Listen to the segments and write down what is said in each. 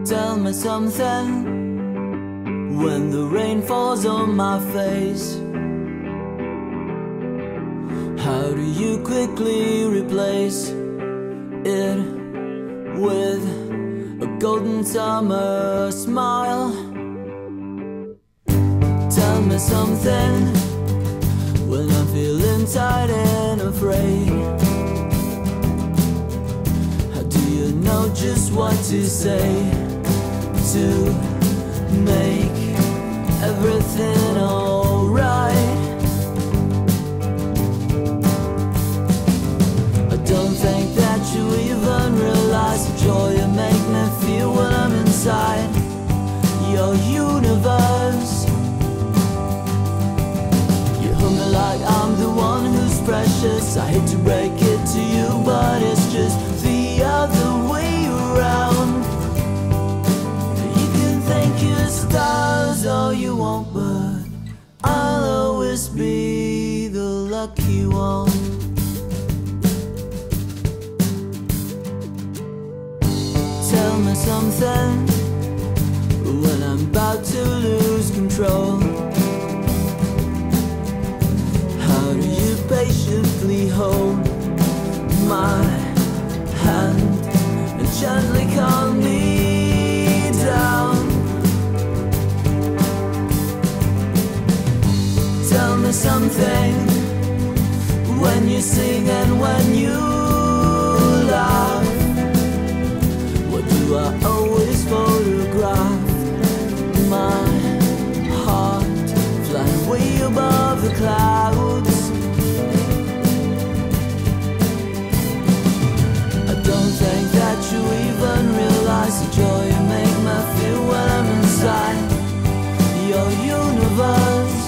Tell me something when the rain falls on my face. How do you quickly replace it with a golden summer smile? Tell me something when I'm feeling tired and afraid. How do you know just what to say to make everything alright? I don't think that you even realize the joy you make me feel when I'm inside your universe. You hold me like I'm the one who's precious. I hate to break it to you, but it's just the other way around. You can thank your stars all you want, but I'll always be the lucky one. Tell me something when I'm about to lose control. How do you patiently hold my hand and gently calm me down? Tell me something when you sing and when you laugh. Do I always photograph my heart flying way above the clouds? I don't think that you even realize the joy you make me feel when I'm inside your universe.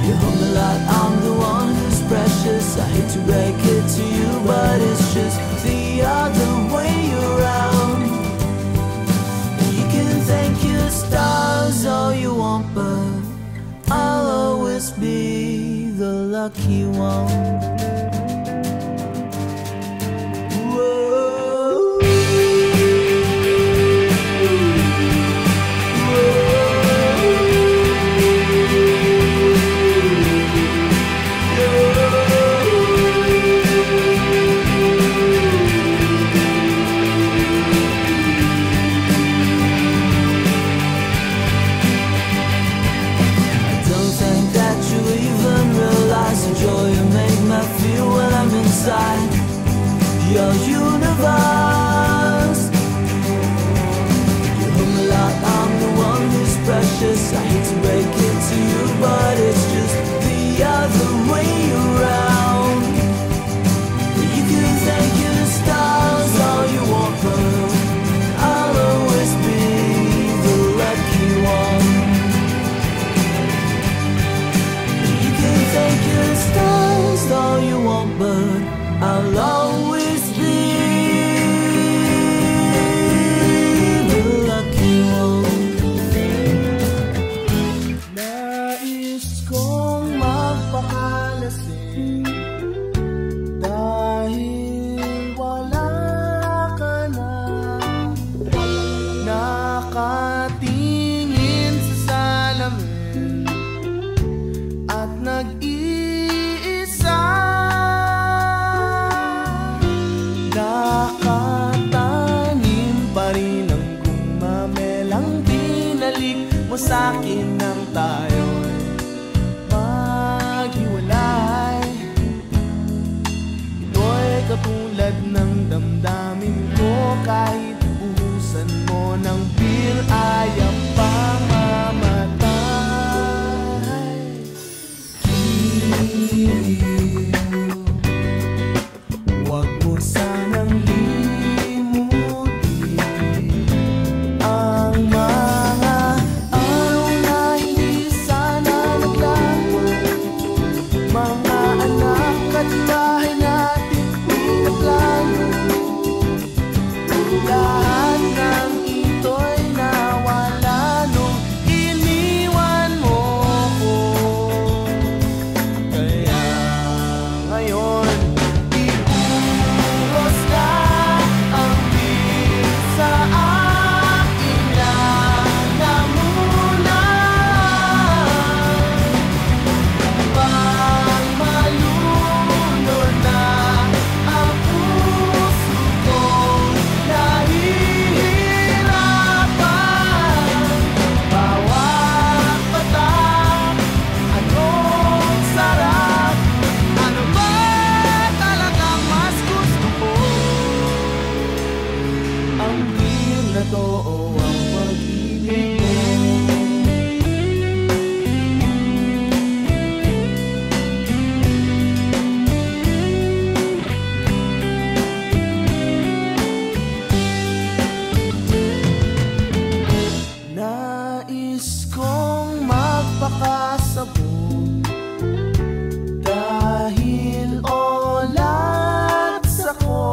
You hold me like I'm the one who's precious. I hate to break it to you, but it's just the other way around. You can thank your stars all you want, but I'll always be the lucky one. Inside your universe, you hold me like I'm the one who's precious. I hate to break it to you, but it's just the other way around. You can thank your stars all you want, but I'll always be the lucky one. You can thank your stars all you want, but I'll always be the lucky one. Nais kong magpakalasing dahil wala ka na. Nakatingin sa salamin at nag-iisa. Nakatanim pa rin ang gumamelang binalik mo sa'kin nang tayo'y maghiwalay. Ito'y katulad ng damdamin ko, kahit buhusan mo ng beer ayaw pang mamatay. Huwag mo sanang limutin ang mga araw na hindi sana naglago, mga anak at bahay natin pinaplano. Lahat ng ito'y nawala. totoo ang pag-ibig mo. Nais kong magpakasabog dahil olats ako.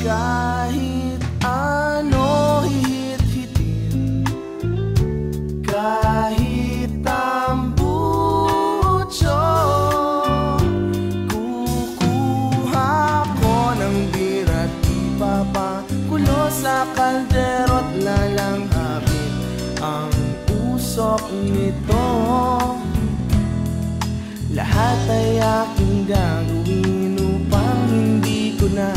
Kahit ano hihit-hitin, kahit tambucho, kukuha ko ng bira't ipapakulo sa kaldero't lalanghapin ang usok nito. Lahat ay aking gagawin upang hindi ko na